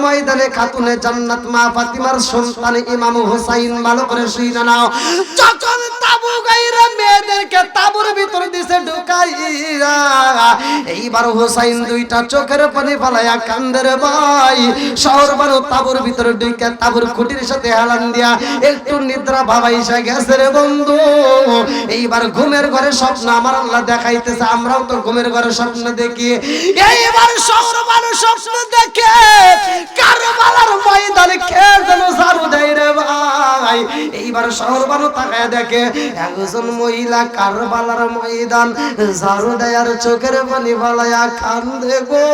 ময়দানে খাতুনে জান্নাত মা ফাতিমার সন্তান ইমাম হুসাইন ভালো করে শুনে নাও। যখন তাবু গাইরা মেয়েদেরকে তাবুর ভিতর দিছে ঢুকাইরা, এইবার হুসাইন দুইটা চোখের পানি ফালাইয়া কান্দে রে ভাই। শহর বানু তাবুর ভিতর ঢুকে তাবুর খুঁটির সাথে হেলান দিয়া একটু নিদ্রা ভাবাইসা গেছে রে বন্ধু। এইবার ঘুমের ঘরে স্বপ্ন আমার আল্লাহ দেখাইতেছে, আমরাও তো ঘুমের ঘরে স্বপ্ন দেখি। এইবার শহর বানু স্বপ্ন দেখে কারবালার ময়দানে কে যেন ঝাড়ু দেয় রে ভাই। এইবার শহর বানু তাকায় দেখে একজন মহিলা কারবালার ময়দান ঝাড়ু দেয় আর চোখের পানি ফালাইয়া কান্দে গো।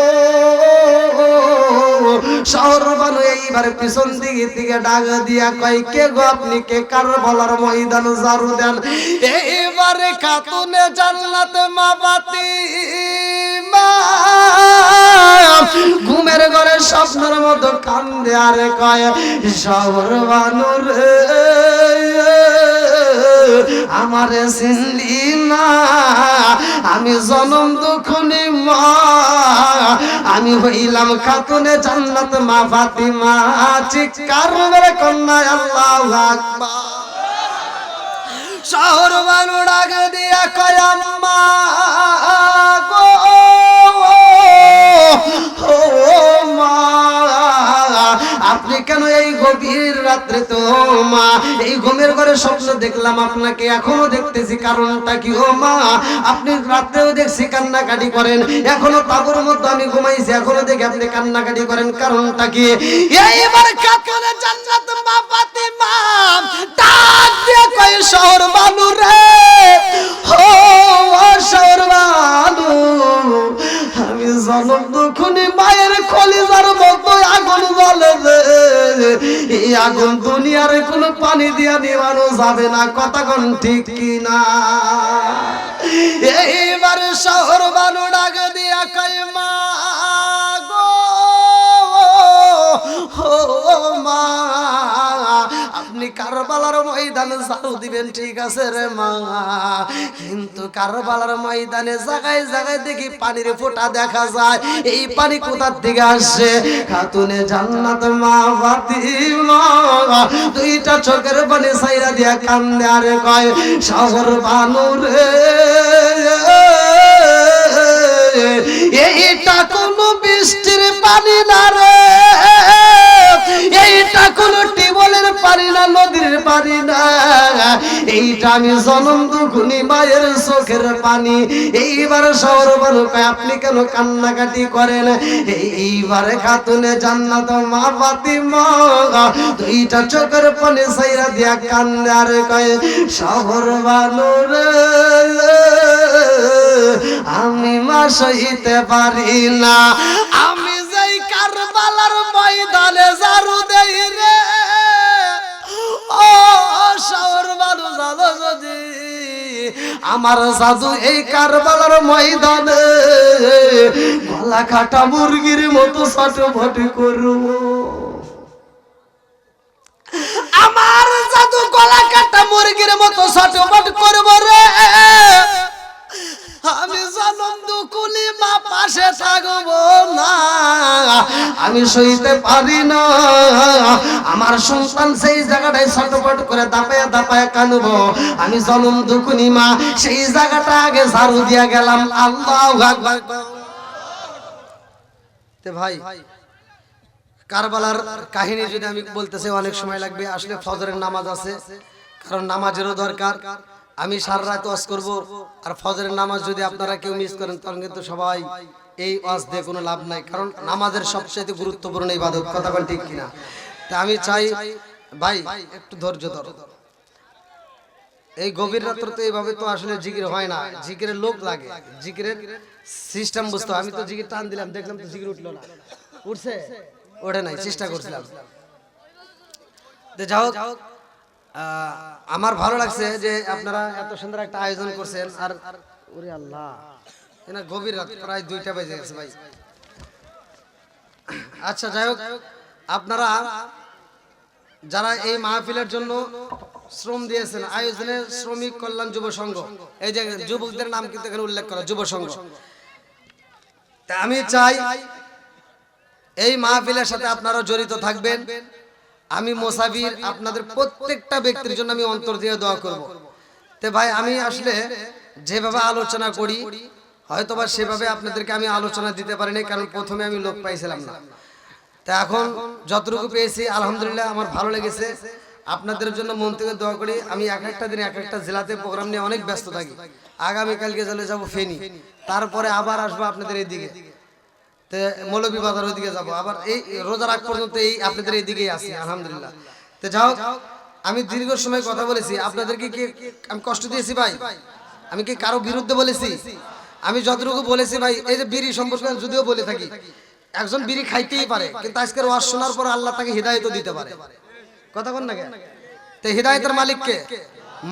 শহর বানু এইবার পিছন দিকে দিকে ডাক দিয়া কয় কে গো আপনি, কে কারবালার ময়দান ঝাড়ু দেন? এইবারে খাতুনে জান্নাত মা ফাতিমা ঘুমের ঘরে স্বপ্নের মতো কান্দে আর কয় শহর বানু রে আমারে চিনলি না, আমি জনম দুঃখনি মা, আমি হইলাম খাতুনে জান্নাত মা ফাতিমা। চিৎকার মেরে কন্যা আল্লাহু আকবার। শহর বানু ডাক দিয়া কয় আম্মা গো ও মা, আপনি কেন এই গভীর রাত্রে? তো মা এই ঘুমের ঘরে স্বপ্ন দেখলাম আপনাকে, এখনো দেখতেছি, কারণটা কি? ও মা আপনি রাত্রেও দেখছি কান্নাকাটি করেন, এখনো তাবুর মধ্যে আমি ঘুমাইছি, এখনো দেখি আপনি কান্নাকাটি করেন, কারণটা কি? এইবার খাতুনে জান্নাত মা ফাতিমা ডাক দিয়ে কয় শহর বানু রে ও শহর বানু, আমি জনম দুঃখনি মায়ের কলিজার মতো আগুন জ্বলে রে, এই আগুন দুনিয়ার কোনো পানি দিয়া নিবানো যাবে না, কথা কোন ঠিক কিনা? এইবার শহর বানু ডাক দিয়া কয় মা গো ও মা, আপনি কারবালার ময়দানে ঝাড়ু দিবেন ঠিক আছে রে মা, কিন্তু কারবালার ময়দানে জায়গায় জায়গায় দেখি পানির ফোঁটা দেখা যায়, এই পানি কোথার থেকে আসছে? খাতুনে জান্নাত মা ফাতিমা দুইটা চোখের পানি ছাইরা দিয়া কান্দে আর কয় শহর বানু রে এইটা কোনো বৃষ্টির পানি না রে, এইটা কোনো টিউবওয়েলের পানি না, নদীর পানি না, এইটা আমি জনম দুঃখনি মায়ের চোখের পানি। এইবার শহর বানু কয় আপনি কেন কান্নাকাটি করেন? এইবারে খাতুনে জান্নাত মা ফাতিমা দুইটা চোখের পানি ছাইরা দিয়া কান্দে আর কয় শহর বানু রে আমি মা সইতে পারি না, আমি যাই কারবালার ময়দানে ঝাড়ু দেই রে ও শহর বানু জানো যদি আমার জাদু এই কারবালার ময়দানে গলা কাটা মুরগির মতো ছটফট করব, আমার জাদু গলা কাটা মুরগির মতো ছটফট করব রে, আমি জনম দুঃখনি মা পাশে থাকবো না, আমি সইতে পারি না, আমার সন্তান সেই জায়গাটায় ছটফট করে দাপায়া দাপায়া কানবো, আমি জনম দুঃখনি মা সেই জায়গাটা আগে ঝাড়ু দিয়া গেলাম। আল্লাহু আকবার। তে ভাই কারবালার কাহিনী যদি আমি বলতেছি অনেক সময় লাগবে, আসলে ফজরের নামাজ আছে, কারণ নামাজেরও দরকার। আমি সারা রাত ওয়াজ করব, আর ফজরের নামাজ যদি আপনারা কেউ মিস করেন তখন কিন্তু সবাই এই ওয়াজ দিয়ে কোনো লাভ নাই, কারণ নামাজের সবচেয়ে গুরুত্বপূর্ণ ইবাদত, কথা বল ঠিক কিনা? তা আমি চাই ভাই একটু ধৈর্য ধরো, এই গভীর রাত্রে তো এইভাবে তো আসলে জিকির হয় না, জিকিরের লোক লাগে, জিকিরের সিস্টেম বুঝতে। আমি তো জিকির টান দিলাম, দেখলাম তো জিকির উঠলো না, উঠছে? ওঠে নাই, চেষ্টা করছিলাম। যাও আমার ভালো লাগছে যে আপনারা এত সুন্দর একটা আয়োজন করছেন, আর ওরে আল্লাহ এনা গভীর রাত প্রায় 2টা বেজে গেছে ভাই। আচ্ছা যাই হোক, আপনারা যারা এই মাহফিলের জন্য শ্রম দিয়েছেন, আয়োজনে শ্রমিক কল্যাণ যুব সংঘ, এই যে যুবকদের নাম কিন্তু এখানে উল্লেখ করা যুব সংঘ, তা আমি চাই এই মাহফিলের সাথে আপনারা জড়িত থাকবেন। আমি মুসাফির, আপনাদের প্রত্যেকটা ব্যক্তির জন্য আমি অন্তর দিয়ে দোয়া করব। তে ভাই আমি আসলে যেভাবে আলোচনা করি হয়তোবা সেভাবে আপনাদেরকে আমি আলোচনা দিতে পারিনি, কারণ প্রথমে আমি লোক পাইছিলাম না। তা এখন যতটুকু পেয়েছি আলহামদুলিল্লাহ আমার ভালো লেগেছে। আপনাদের জন্য মন থেকে দোয়া করি। আমি এক একটা দিন এক একটা জেলাতে প্রোগ্রাম নিয়ে অনেক ব্যস্ত থাকি। আগামীকালকে চলে যাব ফেনী, তারপরে আবার আসবো আপনাদের এইদিকে, তো মৌলভীবাজার ওইদিকে যাবো, আবার এই রোজার আগ পর্যন্ত এই আপনাদের এইদিকেই আছি আলহামদুলিল্লাহ। তো যাও, আমি দীর্ঘ সময় কথা বলেছি, আপনাদেরকে কি আমি কষ্ট দিয়েছি ভাই? আমি কি কারো বিরুদ্ধে বলেছি? আমি যতটুকু বলেছি ভাই, এই যে বিড়ি সম্পর্কে যদিও বলে থাকি, একজন বিড়ি খাইতেই পারে, কিন্তু আজকের ওয়াজ শোনার পর আল্লাহ তাকে হিদায়ত দিতে পারে। কথা বল না কেন? তো হিদায়তের মালিক কে?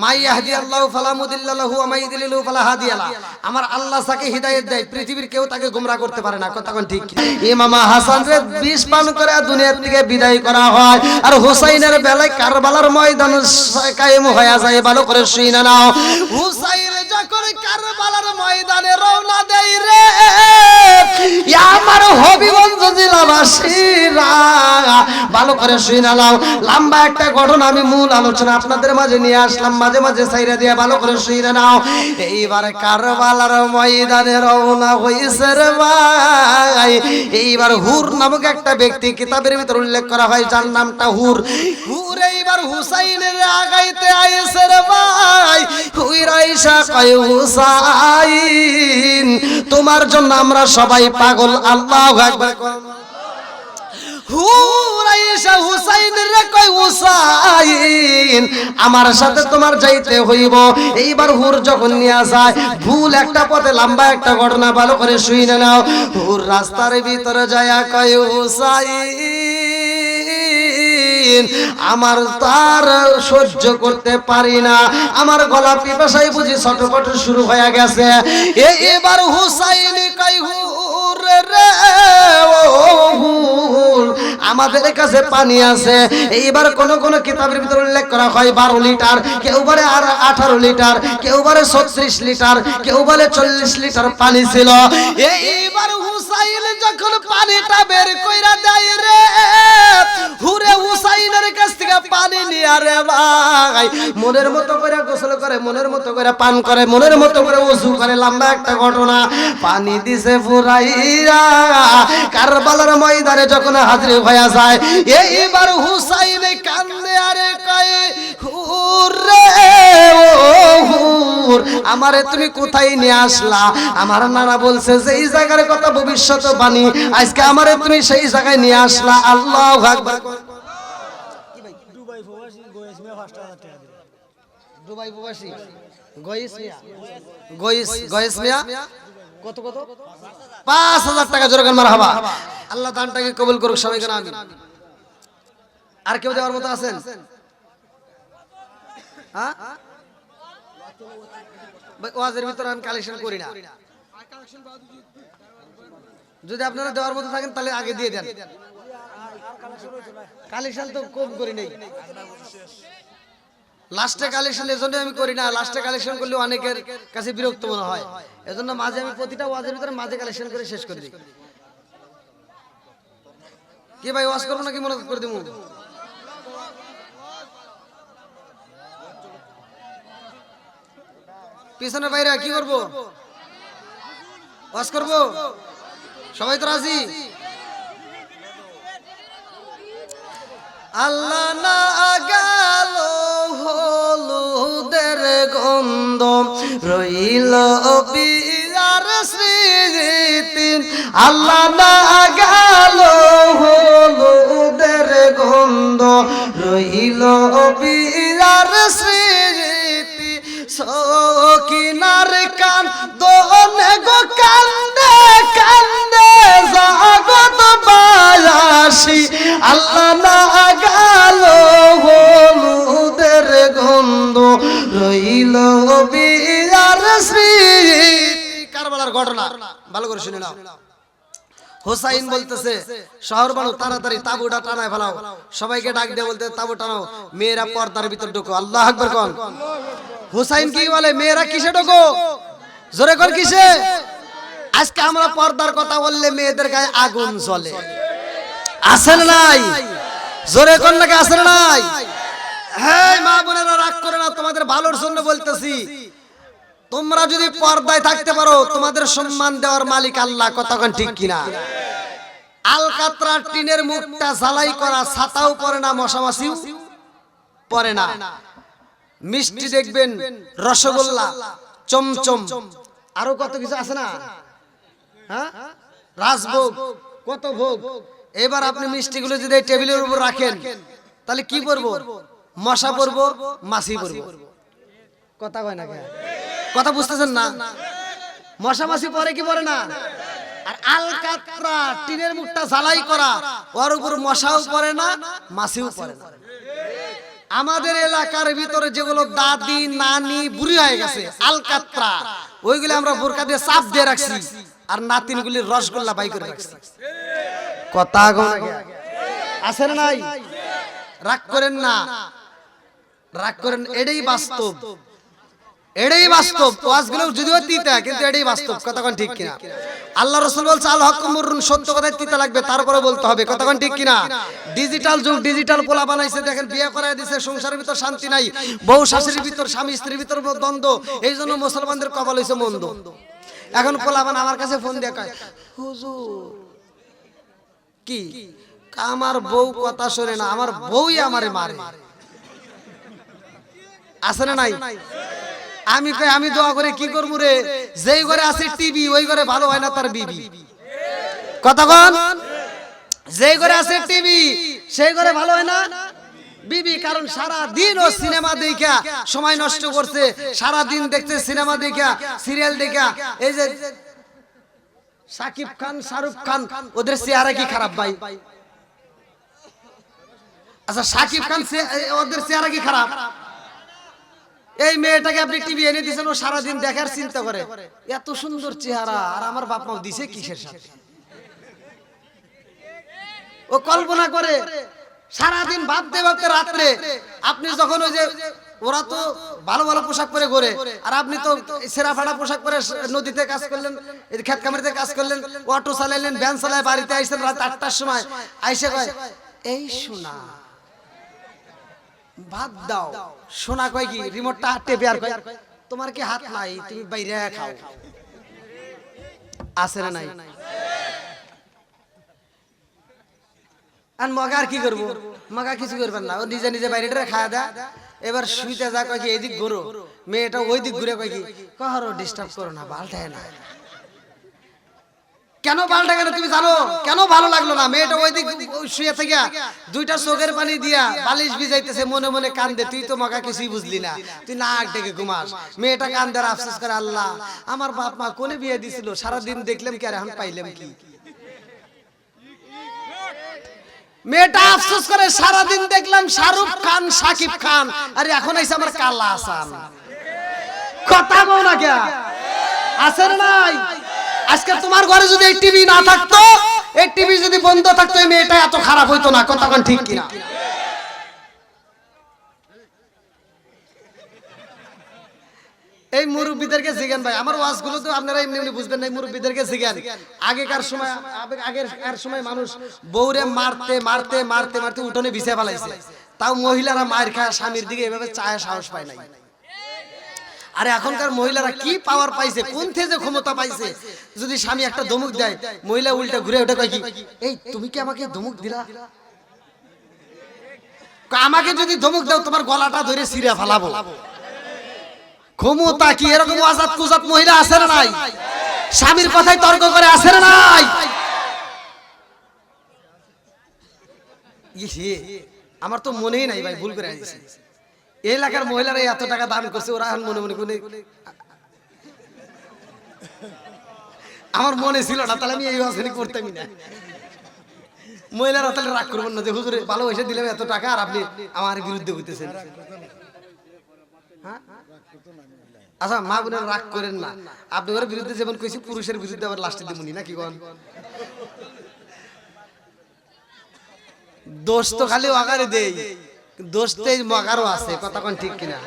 মাই ইয়াহদিয়াল্লাহু ফালা মুদিল্লা লাহু ওয়া মাই ইউদ্লিলহু ফালা হাদিয়া লাহু। আমার আল্লাহ যাকে হিদায়াত দেয় পৃথিবীর কেউ তাকে গোমরাহ করতে পারে না। কথা কোন ঠিক? ইমাম হাসান রে বিষ পান করে দুনিয়া থেকে বিদায় করা হয়, আর হুসাইনের বেলায় কারবালার ময়দান কায়েম হয়ে যায়। ভালো করে শুনে নাও, হুসাইন যখন কারবালার ময়দানে রওনা দেয় রে, আমার হবিগঞ্জ জেলাবাসীরা ভালো করে শুনে নাও। লম্বা একটা ঘটনা আমি মূল আলোচনা আপনাদের মাঝে নিয়ে আসলাম, মাঝে মাঝে সাইরা দিয়ে ভালো করে শুনে নাও। এইবার কারবালার ময়দানে রওনা হইছে রে ভাই। এইবার হুর নামক একটা ব্যক্তি কিতাবের ভিতর উল্লেখ করা হয়, যার নামটা হুর। হুর এইবার হুসাইনের আগাইতে আইছে রে ভাই। হুইর আইসা কয়, হুসাইন তোমার জন্য আমরা সবাই পাগল। আল্লাহু আকবার। আমার সাথে তোমার যাইতে হইব। এইবার হুর যখন নিয়ে যায় ভুল একটা পথে, লম্বা একটা ঘটনা ভালো করে শুনে নাও। হুর রাস্তার ভিতরে যায় কয়, হুসাইন আমার তার সহ্য করতে পারি না, আমার গলা পিপাসায় বুঝি ছটফট শুরু হয়ে গেছে। এবার হুসাইন কয়, হুর রে ও হুর আমাদের কাছে পানি আছে। এইবার কোন কোন কিতাবের ভিতরে উল্লেখ করা হয় 12 লিটার, কেউ বলে আর 18 লিটার, কেউ বলে 36 লিটার, কেউ বলে 40 লিটার পানি ছিল। এইবার হুসাইন যখন পানিটা বের কইরা দেয় রে, হুরে হুসাইনের কাছ থেকে পানি নিয়ে রে ভাই মনের মতো করে গোসল করে, মনের মতো করে পান করে, মনের মতো করে ওযু করে। লম্বা একটা ঘটনা, পানি দিছে ফুরাইয়া কারবালার ময়দানে যখন হাজির হয়ে যায়। এইবার হুসাইন কান্দে আরে কয়, হুর রে ও হুর আমারে তুমি কোথায় নিয়ে আসলা? আমার নানা বলছে যে এই জায়গার কথা ভবিষ্যৎবাণী, আজকে আমারে তুমি সেই জায়গায় নিয়ে আসলা। আল্লাহু আকবার। দুবাই প্রবাসী গয়েস মিয়া 5000 টাকা দিল। দুবাই প্রবাসী গয়েস মিয়া কত কত 5000 টাকা। জোরে গান মারহাবা। আল্লাহ দানটাকে কবুল করুক সবাইকে আমিন। আর কেউ দেওয়ার মতো আছেন? হ্যাঁ ভাই ওয়াজের ভিতরে আমি কালেকশন করি না, যদি আপনারা দেওয়ার মতো থাকেন তাহলে আগে দিয়ে দেন। কালেকশন তো কম করি নাই, লাস্টে কালেকশন এজন্য আমি করি না। লাস্টে কালেকশন করলে অনেকের কাছে বিরক্ত মনে হয়, এজন্য মাঝে আমি প্রতিটা ওয়াজের ভিতরে মাঝে কালেকশন করে শেষ করে দিই। কি ভাই ওয়াজ করবো নাকি মনে করে দিব? পিছনে বাইরে কি করবো? ওয়াজ করবো? সবাই তো রাজি? আল্লাহ না গেল হলুদের গন্ধ রইল বিয়ার স্মৃতি। আল্লাহ না গেল হলুদের গন্ধ রইল বিয়ার স্মৃতি। সকিনার কান দোনে গো কান্দে কান্দে জগৎ বায়াসী। আল্লাহ না গেল হলুদের গন্ধ রইল বিয়ার স্মৃতি। কারবালার ঘটনা ভালো করে শুনে নাও। হুসাইন বলতেছে, শহর বানু তাড়াতাড়ি তাবুটা টানায় ফেলাও। সবাইকে ডাক দিয়ে বলতে, তাবু টানাও, মেয়েরা পর্দার ভিতর ঢোকো। আল্লাহু আকবার কোন। হুসাইন কি বলে, মেয়েরা কিসে ঢোকো? জোরে কর কিসে? আজকে আমরা পর্দার কথা বললে মেয়েদের গায়ে আগুন জ্বলে। আছে না নাই? জোরে কোন নাকি আছে না নাই? হ্যাঁ মা বোনেরা রাগ করে না, তোমাদের ভালোর জন্য বলতেছি। তোমরা যদি পর্দায় থাকতে পারো, তোমাদের সম্মান দেওয়ার মালিক আল্লাহ। কতক্ষণ ঠিক কিনা? আলকাতরা টিনের মুখটা ঝালাই করা, ছাতাও পরে না, মশামাছিও পরে না। মিষ্টি দেখবেন, রসগোল্লা, চমচম, আরো কত কিছু আছে না? হ্যাঁ, রাজভোগ, কত ভোগ। এবার আপনি মিষ্টিগুলো যদি টেবিলের উপর রাখেন, তাহলে কি করবো? মশা পড়বো, মাছি পড়বো। কথা কয় না, কথা বুঝতেছেন না? মশা মাছি পরে কি পরে না? আর আলকাতরা টিনের মুখটা ঝালাই করা, ওর উপর মশাও পড়ে না, মাছিও পড়ে না। আমাদের এলাকার ভিতরে যেগুলো দাদি নানি বুড়ি হয়ে গেছে, আলকাতরা, ওইগুলো আমরা বোরকা দিয়ে চাপ দিয়ে রাখছি, আর নাতিনগুলির রসগোল্লা বাই করে রাখছি। কথা আছে না নাই? রাগ করেন না, রাগ করেন, এটাই বাস্তব, এটাই বাস্তব। ওয়াজগুলো যদিও তিতা, কিন্তু এটাই বাস্তব। কতক্ষণ ঠিক কিনা? আল্লাহ রাসূল বলছে আল হক মুররুন, সত্য কথায় তিতা লাগবে, তারপরে বলতে হবে। কতক্ষণ ঠিক কিনা? ডিজিটাল যুগ, ডিজিটাল পোলা বানাইছে, দেখেন বিয়ে করায় দিছে, সংসারের ভিতর শান্তি নাই, বউ শাশুড়ির ভিতর, স্বামী স্ত্রীর ভিতর দ্বন্দ্ব। এই জন্য মুসলমানদের কপাল হইছে মন্দ। এখন পোলা বান আমার কাছে ফোন দিয়ে কয়, হুজুর কি আমার বউ কথা শোনে না, আমার বউই আমারে মারে। আছে না নাই? আমি কই আমি দোয়া করে কি করব রে? যেই ঘরে আছে টিভি, ওই ঘরে ভালো হয় না তার বিবি। কতক্ষণ? যেই ঘরে আছে টিভি, সেই ঘরে ভালো হয় না বিবি। কারণ সারা দিন ও সিনেমা দেখা সময় নষ্ট করছে, সারা দিন দেখতে, সিনেমা দেখা, সিরিয়াল দেখা। এই যে সাকিব খান, শাহরুখ খান, ওদের চেহারা কি খারাপ ভাই? আচ্ছা সাকিব খান ওদের চেহারা কি খারাপ? এই মেয়েটাকে আপনি টিভি এনে দিয়েছেন, ও সারাদিন দেখার চিন্তা করে, এত সুন্দর চেহারা, আর আমার বাপ মা দিছে কিসের সাথে? ও কল্পনা করে সারাদিন ভাবতে ভাবতে রাত্রে আপনি যখন ওই যে ওরা তো ভালো ভালো পোশাক পরে ঘোরে, আর আপনি তো সেরা ফাড়া পোশাক পরে নদীতে কাজ করলেন, খেত খামারিতে কাজ করলেন, অটো চালাইলেন, ভ্যান চালায়, বাড়িতে আইসেন রাত 8টার সময়, আইসে কয় এই শোনা ভাত দাও। শোনা কয় কি? রিমোটটা টেপে আর কয় তোমার কি হাত নাই, তুমি বাইরে খাও। আছে না নাই? আর মগা আর কি করবো? মগা কিছু করবেন না, ও নিজে নিজে বাইরেটা খাওয়া দেয়। এবার শুইতে যা কয় কি এদিক ঘুরো, মেয়েটা ওই দিক ঘুরে কয় কি কারো ডিস্টার্ব করো না, পাল্টায় না। কেন পাল্টা কেন তুমি জানো? কেন ভালো লাগলো না? মেয়েটা ওই দিক শুয়ে থেকে দুইটা চোখের পানি দিয়া বালিশ ভিজাইতেছে, মনে মনে কান্দে। তুই তো মগা কিছুই বুঝলি না, তুই নাক ডেকে ঘুমাস। মেয়েটা কান্দে আর আফসোস করে, আল্লাহ আমার বাপ মা কোনে বিয়ে দিছিল, সারাদিন দেখলাম কি আর এখন পাইলাম কি? মেয়েটা আফসোস করে, সারাদিন দেখলাম শাহরুখ খান, সাকিব খান, আর এখন আইসা আমার কালা আসান। কথা বল না কে? আছে না নাই? আজকে তোমার ঘরে যদি এই টিভি না থাকতো, এই টিভি যদি বন্ধ থাকতো, এই মেয়েটা এত খারাপ হইতো না। কথা কোন ঠিক কিনা? এই মুরব্বীদেরকে জিজ্ঞান ভাই, আমার ওয়াজগুলো তো আপনারা এমনি এমনি বুঝবেন না, মুরব্বীদেরকে জিজ্ঞান। আগেকার সময় মানুষ বউরে মারতে মারতে মারতে মারতে উঠোনে বিছে ফেলাইছে, তাও মহিলারা মায়ের খায়, স্বামীর দিকে এভাবে চায় সাহস পায় নাই। আরে এখনকার মহিলারা কি পাওয়ার পাইছে, কোন থেকে ক্ষমতা পাইছে? যদি স্বামী একটা ধমক দেয়, মহিলা উল্টা ঘুরে ওঠে কয় কি এই তুমি কি আমাকে ধমক দিলা? আমাকে যদি ধমক দাও তোমার গলাটা ধরে ছিঁড়ে ফেলাবো। ক্ষমতা কি? এরকম আজাদ কুজাত মহিলা আছে না নাই? স্বামীর কথায় তর্ক করে, আছে না নাই? আমার তো মনেই নাই ভাই, ভুল করে আইছি। এলাকার মহিলারা এত টাকা দান করছে, ওরা এখন মনে মনে করে, আমার মনে ছিল না, তাহলে আমি এই ওয়াজখানি করতামই না। মহিলারা তাহলে রাগ করবেন না যে হুজুর ভালোবাসে দিলাম এত টাকা, আর আপনি আমার বিরুদ্ধে হইতেছেন। হ্যাঁ আচ্ছা মা বোনের রাগ করেন না, আপনাদের বিরুদ্ধে যেমন কইছি, পুরুষের বিরুদ্ধে আবার লাস্টে দিমুনি নাকি কোন? দোষ তো খালি ওয়াগারে দেই, দোষ তো এই মগারও আছে। কথা কোন ঠিক কিনা?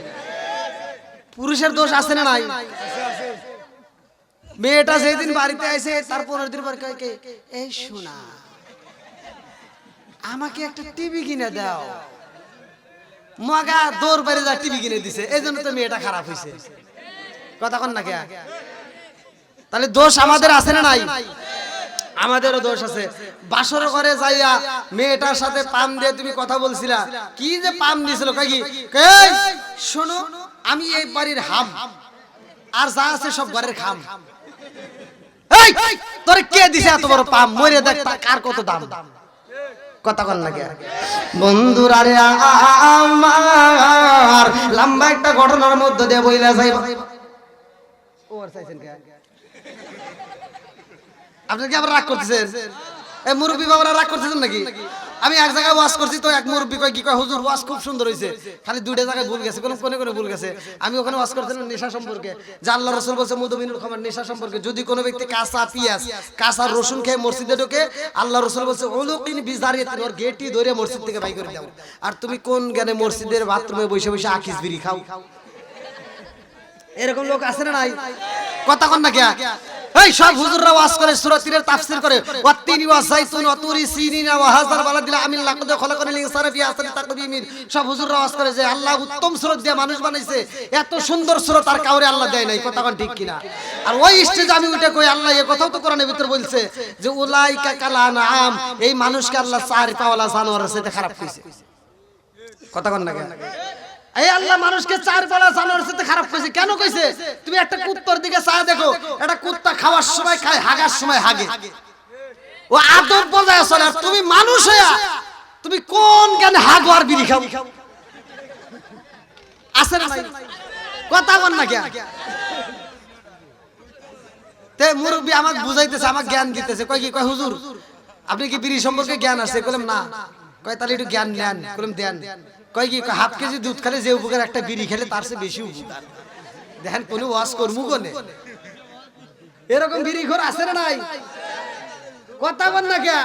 পুরুষের দোষ আছে না নাই? মেয়েটা যেদিন বাড়িতে আইছে, তার 15 দিন পর কয় কে এই শোনা আমাকে একটা টিভি কিনে দাও। মগা দৌড় বেড়ে যা টিভি কিনে দিছে, এই জন্য তো মেয়েটা খারাপ হয়েছে। কথা কন না কে? তাহলে দোষ আমাদের আছে না নাই? আমাদেরও দোষ আছে। বাসর ঘরে যাইয়া মেয়েটার সাথে পাম দিয়ে তুমি কথা বলছিলা, কি যে পাম দিছিল, কই কি এই শোনো আমি এই বাড়ির হাম, আর যা আছে সব ঘরের খাম। এই তোরে কে দিছে এত বড় পাম? মরে দেখ কার কত দাম। কথা কন না কে? বন্ধুরা রে আমার লম্বা একটা ঘটনার মধ্যে দিয়ে বইলা যাইবা। ওর চাইছেন কে? আপনি কি আবার রাগ করতেছেন? এই মুরব্বী বাবারা রাগ করতেছেন নাকি? আমি এক জায়গায় ওয়াজ করছি তো এক মুরব্বী কয় কি কয়, হুজুর ওয়াজ খুব সুন্দর হয়েছে, খালি দুইটা জায়গায় ভুল গেছে, কোনে কোনে ভুল গেছে। আমি ওখানে ওয়াজ করছিলাম নেশা সম্পর্কে, যে আল্লাহ রাসূল বলেছে মুদমিনুল খামার, নেশা সম্পর্কে। যদি কোনো ব্যক্তি কাঁচা পেঁয়াজ কাঁচা রসুন খেয়ে মসজিদে ঢোকে, আল্লাহ রাসূল বলেছে উলুকিন বিজারিয়াতিন, ওর গেটই ধরে মসজিদ থেকে বাইর করে দাও। আর তুমি কোন জ্ঞানে মসজিদের বাথরুমে বসে বসে আকিস বিড়ি খাও? এরকম লোক আছে না নাই? কথা কন না কে? এই সব হুজুররা ওয়াজ করে, সূরা তিনের তাফসীর করে, ওয়াত্তিনি ওয়াযাইতুন ওয়া তুরি সিনিনা ওয়া হাযাল বালাদিল আমিন লাকাদ খলাকাল ইনসানা ফি আহসানি তাকওয়িম। সব হুজুররা ওয়াজ করে যে আল্লাহ উত্তম সূরত দিয়ে মানুষ বানাইছে, এত সুন্দর সূরত আর কাউরে আল্লাহ দেয় নাই। কথা কন ঠিক কিনা? আর ওই স্টেজে আমি উঠে কই আল্লাহ এই কথাও তো কোরআনের ভিতর বলছে যে উলাইকা কালানাম, এই মানুষকে আল্লাহ চার পাওয়ালা জানোয়ারের সাথে খারাপ কইছে। কথা কন না কেন? এই আল্লাহ মানুষকে চার পালা জানোয়ারের সাথে খারাপ কইছে। কেন কইছে? তুমি একটা কুত্তার দিকে চায় দেখো, একটা কুত্তা খাওয়ার সময় খায়, হাগার সময় হাগে, ও আদব বজায় চলে। আর তুমি মানুষ হইয়া তুমি কোন জ্ঞানে হাগো আর বিড়ি খাও? আছে না নাই? কথা বল না কেন? তে মুরব্বি আমাকে বুঝাইতেছে, আমাকে জ্ঞান দিতেছে, কয় কি কয় হুজুর আপনি কি বিড়ি সম্পর্কে জ্ঞান আছে? কইলাম না। কয় তাহলে একটু জ্ঞান নেন। কইলাম দেন। কয় কি হাফ কেজি দুধ খেলে যে উপকার, একটা বিড়ি খেলে তার চেয়ে বেশি উপকার। দেখেন কোন ওয়াজ করমু কোনে? এরকম বিড়ি ঘর আছে না নাই? কথা বল না কে?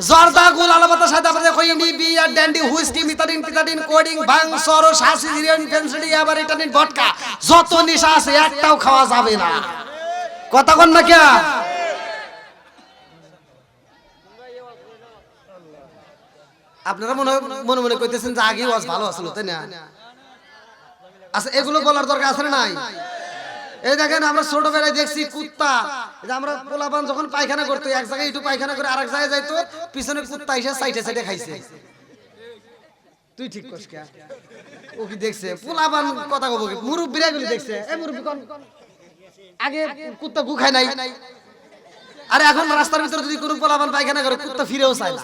জর্দা গুল আলাবাতা সাদা বাদে কইনি বিয়ার ড্যান্ডি হুইস্কি মিতাদিন পিতাদিন কোডিং ভাং সরো শাসি জিরিয়ান ফেন্সিডি আবার ইটানিন ভডকা, যত নেশা আছে একটাও খাওয়া যাবে না। কথা বল না কে? আপনারা মনে মনে কইতেছেন যে আগে ওয়াজ ভালো আসলো, তাই না? আচ্ছা এগুলো বলার দরকার আছে না নাই? এই দেখেন আমরা ছোটবেলায় দেখছি কুত্তা, যে আমরা পোলাপান যখন পায়খানা করতো এক জায়গায় একটু পায়খানা করে আরেক জায়গায় যাইতো, পিছনে কুত্তা এসে সাইডে সাইডে খাইছে। তুই ঠিক কস কে? ও কি দেখছে? পোলাপান কথা কব কি? মুরব্বিরা এগুলি দেখছে। এই মুরব্বি কোন আগে কুত্তা গু খায় নাই? আরে এখন রাস্তার ভিতরে যদি কোনো পোলাপান পায়খানা করে কুত্তা ফিরেও চায় না।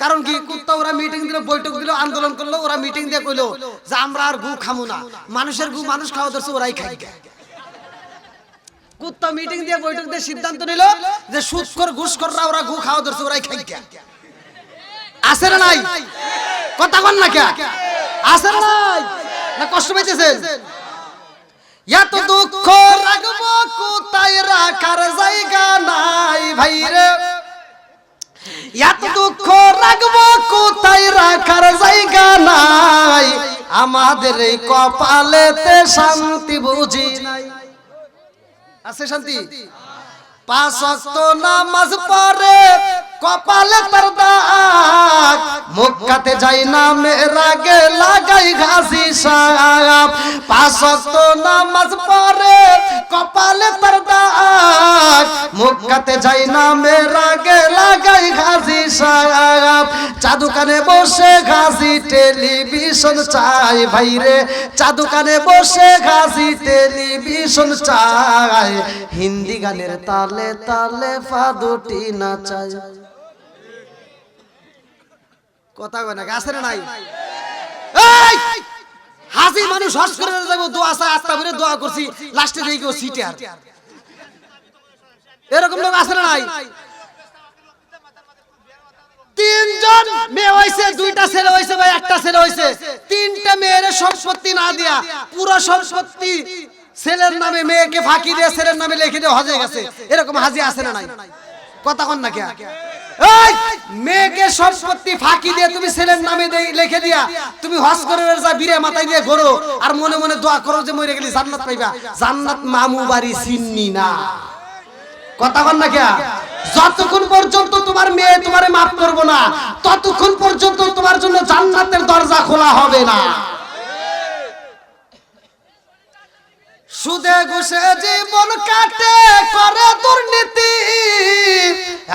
কারণ কি? কুত্তা ওরা মিটিং দিল, বৈঠক দিল, আন্দোলন করলো, ওরা মিটিং দিয়ে কইলো যে আমরা আর গু খামু না, মানুষের গু মানুষ খাওয়া ধরছে, ওরাই খাই। কুত্তা মিটিং দিয়ে বৈঠক দিয়ে সিদ্ধান্ত নিল যে সুদখোর ঘুষখোররা ওরা গু খাওয়া ধরছে, ওরাই খাই। আছে না নাই? কথা বল না কে? আছে না নাই? না কষ্ট পাইতেছেন? এত দুঃখ রাখবো কোথায় রাখার জায়গা নাই ভাই রে, এত দুঃখ রাখবো কোথায় রাখার জায়গা নাই, আমাদের এই কপালেতে শান্তি বুঝি নাই। আছে শান্তি? 5 ওয়াক্ত নামাজ পড়ে কপালে তার দাগ, মক্কাতে যাই না মেরাগে লাগাই ঘাসি সাপ। 5 ওয়াক্ত নামাজ পড়ে কপালে তার দাগ, মক্কাতে যাই না মেরাগে লাগাই ঘাসি সাপ। চাদুকানে বসে ঘাসি টেলিভিশন চাই ভাইরে, চাদুকানে বসে ঘাসি টেলিভিশন চাই, হিন্দি গানের তালে তালে ফাদুটি নাচাই। কথা কয় না? আছে না নাই? এই হাজি মানুষ হজ করে যাবো, দোয়া চাই, আস্তা করে দোয়া করছি, লাস্টে দেখি কেউ সিটার। এরকম লোক আছে না নাই? 3 জন মেয়ে হইছে, 2টা ছেলে হইছে ভাই, একটা ছেলে হইছে, 3টা মেয়ের সম্পত্তি না দিয়া পুরো সম্পত্তি ছেলের নামে, মেয়েকে ফাঁকি দিয়ে ছেলের নামে লিখে দিয়ে হজে গেছে। এরকম হাজি আছে না নাই? কথা কন না কে? এই মেয়েকে সম্পত্তি ফাঁকি দিয়ে তুমি ছেলের নামে লিখে দিয়া তুমি হজ করে যা, বীরে মাথায় দিয়ে ঘোরো, আর মনে মনে দোয়া করো যে মরে গেলি জান্নাত পাইবা। জান্নাত মামু বাড়ি চিন্নি না। কথা কন না কে? যতক্ষণ পর্যন্ত তোমার মেয়ে তোমারে মাফ করবো না, ততক্ষণ পর্যন্ত তোমার জন্য জান্নাতের দরজা খোলা হবে না। সুদে ঘুষে জীবন কাটে করে দুর্নীতি,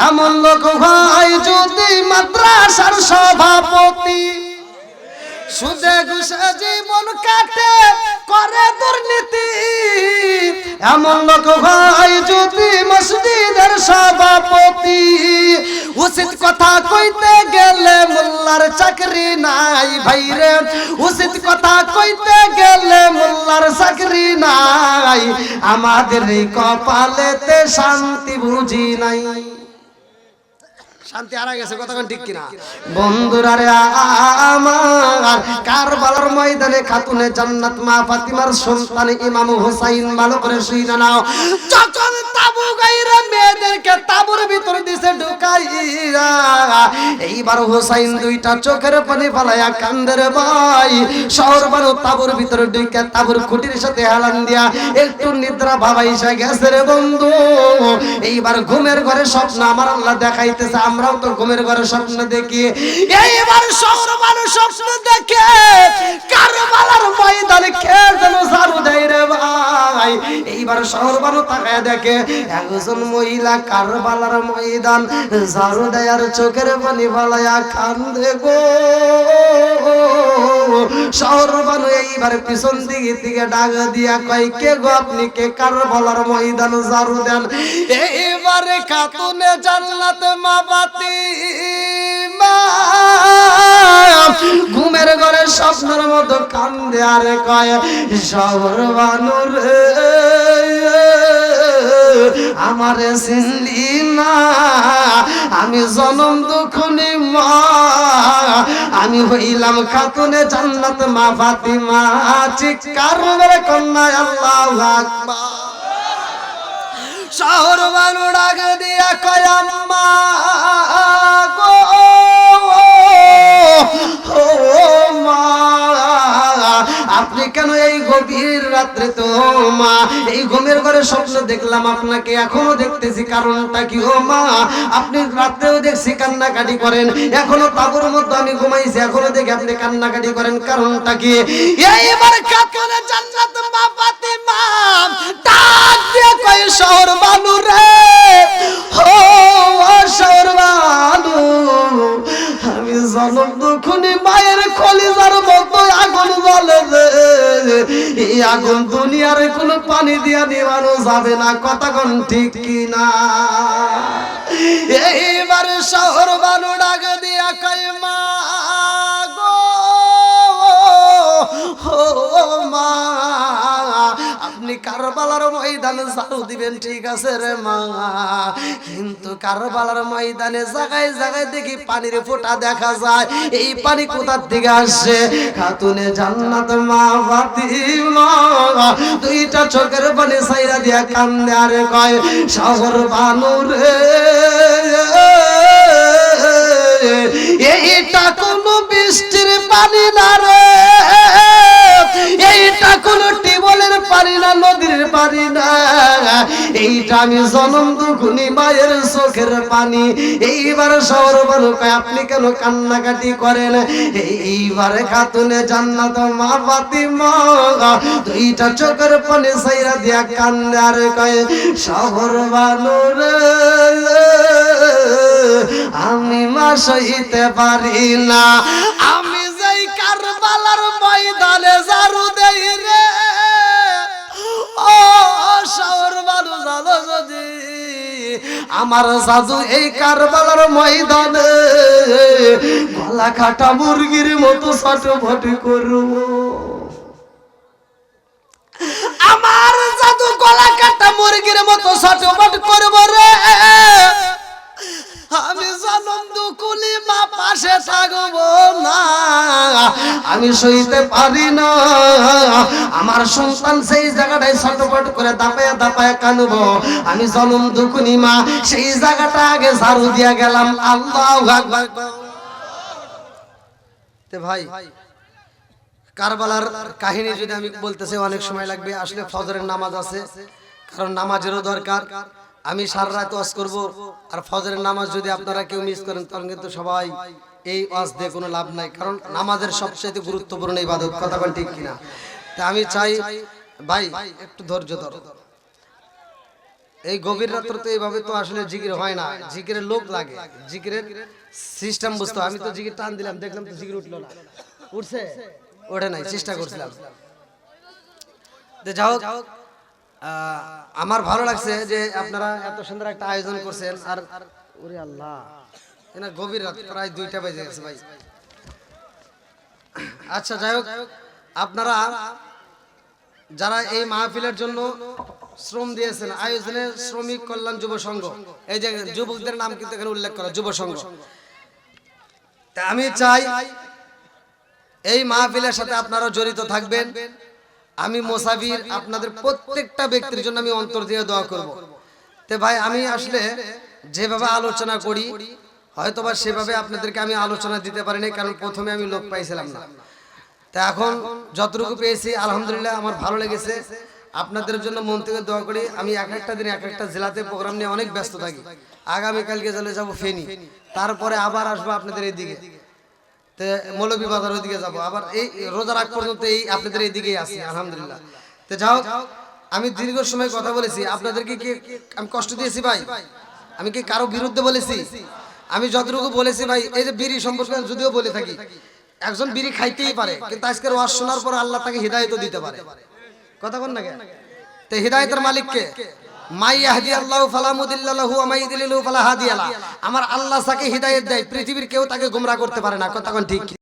এমন লোক হয় যদি মাদ্রাসার সভাপতি। সুদে ঘুষে জীবন কাটে করে দুর্নীতি, এমন লোক হয় যদি মসজিদের সভাপতি। উচিত কথা কইতে গেলে মোল্লার চাকরি নাই ভাইরে, উচিত কথা কইতে গেলে মোল্লার চাকরি নাই, আমাদের এই কপালেতে শান্তি বুঝি নাই। শান্তি হারা গেছে, কতক্ষণ ঠিক কিনা বন্ধুরা রে আমার। কারবালার ময়দানে খাতুনে জান্নাত মা ফাতিমার সন্তান ইমাম হুসাইন ভালো করে শুনে নাও। যখন তাবু গাইরা মেয়েদেরকে তাবুর ভিতর দিছে ঢুকাইরা, এইবার হুসাইন দুইটা চোখের পানি ফালাইয়া কান্দে রে ভাই। শহর বানো তাবুর ভিতর ঢুকে তাবুর খুঁটির সাথে হেলান দিয়া একটু নিদ্রা ভাবাইসা গেছে রে বন্ধু। এইবার ঘুমের ঘরে স্বপ্ন আমার আল্লাহ দেখাইতেছে, আমরাও তো ঘুমের ঘরে স্বপ্ন দেখি। এইবার শহর মানুষ স্বপ্ন দেখে কারবালার ময়দানে কে যেন ঝাড়ু দেয় রে ভাই। এইবার শহর মানুষ তাকায় দেখে একজন মহিলা কারবালার ময়দান ঝাড়ু দেয় আর চোখের পানি ফালাইয়া কান্দে গো। শহর মানুষ এইবার পিছন দিকে ডাক দিয়া কয় কে গো আপনি, কে কারবালার ময়দান ঝাড়ু দেন? এইবারে খাতুনে জান্নাত মা ফাতিমা ঘুমের ঘরে স্বপ্নের মতো কান্দে আর কয় শহর বানুর আমারে চিনলি না, আমি জনম দুখনি মা, আমি হইলাম খাতুনে জান্নাত মা ফাতিমা। চিৎকার মেরে কন্যা আল্লাহু আকবার। শহর বানু ডাক দিয়া কয় আম্মা গো ও মা, আপনি কেন এই গভীর রাত্রে? তো মা এই ঘুমের ঘরে স্বপ্ন দেখলাম আপনাকে, এখনো দেখতেছি, কারণটা কি? ও মা আপনি রাত্রেও দেখছি কান্নাকাটি করেন, এখনো তাবুর মধ্যে আমি ঘুমাইছি, এখনো দেখি আপনি কান্নাকাটি করেন, কারণটা কি? এইবার খাতুনে জান্নাত মা ফাতিমা ডাক দিয়ে কয় শহর বানু রে, ও শহর বানু, আমি জনম দুখনি মায়ের কলিজার মতো আগুন জ্বলে রে, এই আগুন দুনিয়ার কোনো পানি দিয়া নিবানো যাবে না, কতক্ষণ ঠিক কিনা? এইবার শহর বানু ডাক দিয়া কয় মা গো ও মা, আপনি কারবালার ময়দানে ঝাড়ু দিবেন ঠিক আছে রে মা, কিন্তু কারবালার ময়দানে জায়গায় জায়গায় দেখি পানির ফোঁটা দেখা যায়, এই পানি কোথার থেকে আসছে? খাতুনে জান্নাত মা ফাতিমা দুইটা চোখের পানি ছাইরা দিয়া কান্দে আর কয় শহর বানু রে, এইটা কোনো বৃষ্টির পানি না রে, এইটা কোনো টিউবওয়েলের পানি না, নদীর পানি না, এইটা আমি জনম দুখনি মায়ের চোখের পানি। এইবার শহর বানু কয় আপনি কেন কান্নাকাটি করেন? এইবারে খাতুনে জান্নাত মা ফাতিমা দুইটা চোখের পানি ছাইরা দিয়া কান্দে আর কয় শহর বানু রে, আমি মা সইতে পারি না, আমি যাই কারবালার ময়দানে ঝাড়ু দেই রে, ও শহর বানু জানো যদি আমার জাদু এই কারবালার ময়দানে গলা কাটা মুরগির মতো ছটফট করব, আমার জাদু গলা কাটা মুরগির মতো ছটফট করব রে, আমি জনম দুকুলি মা পাশে থাকবো না, আমি সইতে পারি না, আমার সন্তান সেই জায়গাটায় ছটফট করে দাপায়া দাপায়া কানবো, আমি জনম দুকুনি মা সেই জায়গাটা আগে ঝাড়ু দিয়া গেলাম। আল্লাহু আকবার। তে ভাই কারবালার কাহিনী যদি আমি বলতেছি অনেক সময় লাগবে, আসলে ফজরের নামাজ আছে, কারণ নামাজেরও দরকার, আমি সারা রাত ওয়াজ করব, আর ফজরের নামাজ যদি আপনারা কেউ মিস করেন তখন কিন্তু সবাই এই ওয়াজ দিয়ে কোনো লাভ নাই, কারণ নামাজের সবচেয়ে গুরুত্বপূর্ণ ইবাদত, কথা বল ঠিক কিনা? তা আমি চাই ভাই একটু ধৈর্য ধরো। এই গভীর রাত্রে তো এইভাবে তো আসলে জিকির হয় না, জিকিরের লোক লাগে, জিকিরের সিস্টেম বুঝতে। আমি তো জিকির টান দিলাম, দেখলাম তো জিকির উঠলো না, উঠছে? ওঠে নাই, চেষ্টা করছিলাম। যাও, আমার ভালো লাগছে যে আপনারা এত সুন্দর একটা আয়োজন করছেন। আর ওরে আল্লাহ, এনা গভীর রাত, প্রায় 2টা বেজে গেছে ভাই। আচ্ছা যাই হোক, আপনারা যারা এই মাহফিলের জন্য শ্রম দিয়েছেন, আয়োজনের শ্রমিক কল্যাণ যুব সংঘ, এই যে যুবকদের নাম কিন্তু এখানে উল্লেখ করা, যুব সংঘ। তা আমি চাই এই মাহফিলের সাথে আপনারা জড়িত থাকবেন। আমি মুসাফির, আপনাদের প্রত্যেকটা ব্যক্তির জন্য আমি অন্তর দিয়ে দোয়া করব। তে ভাই আমি আসলে যেভাবে আলোচনা করি হয়তোবা সেভাবে আপনাদেরকে আমি আলোচনা দিতে পারিনি, কারণ প্রথমে আমি লোক পাইছিলাম না। তা এখন যতটুকু পেয়েছি আলহামদুলিল্লাহ আমার ভালো লেগেছে। আপনাদের জন্য মন থেকে দোয়া করি। আমি এক একটা দিন এক একটা জেলাতে প্রোগ্রাম নিয়ে অনেক ব্যস্ত থাকি। আগামীকালকে চলে যাব ফেনী, তারপরে আবার আসবো আপনাদের এইদিকে, মৌলভীবাজার ওইদিকে যাবো, আবার এই রোজার আগ পর্যন্ত এই আপনাদের এইদিকেই আছি আলহামদুলিল্লাহ। তো যাও, আমি দীর্ঘ সময় কথা বলেছি, আপনাদেরকে কি আমি কষ্ট দিয়েছি ভাই? আমি কি কারো বিরুদ্ধে বলেছি? আমি যতটুকু বলেছি ভাই, এই যে বিড়ি সম্পর্কে যদিও বলে থাকি, একজন বিড়ি খাইতেই পারে, কিন্তু আজকের ওয়াজ শোনার পর আল্লাহ তাকে হিদায়ত দিতে পারে, কথা বল না কেন? তো হিদায়তের মালিক কে? মাই ইয়াহদিয়াল্লাহু ফালা মুদিল্লা লাহু ওয়া মাই ইউদ্লিলহু ফালা হাদিয়া লাহু। আমার আল্লাহ যাকে হিদায়াত দেয় পৃথিবীর কেউ তাকে গোমরাহ করতে পারে না, কথা কোন ঠিক?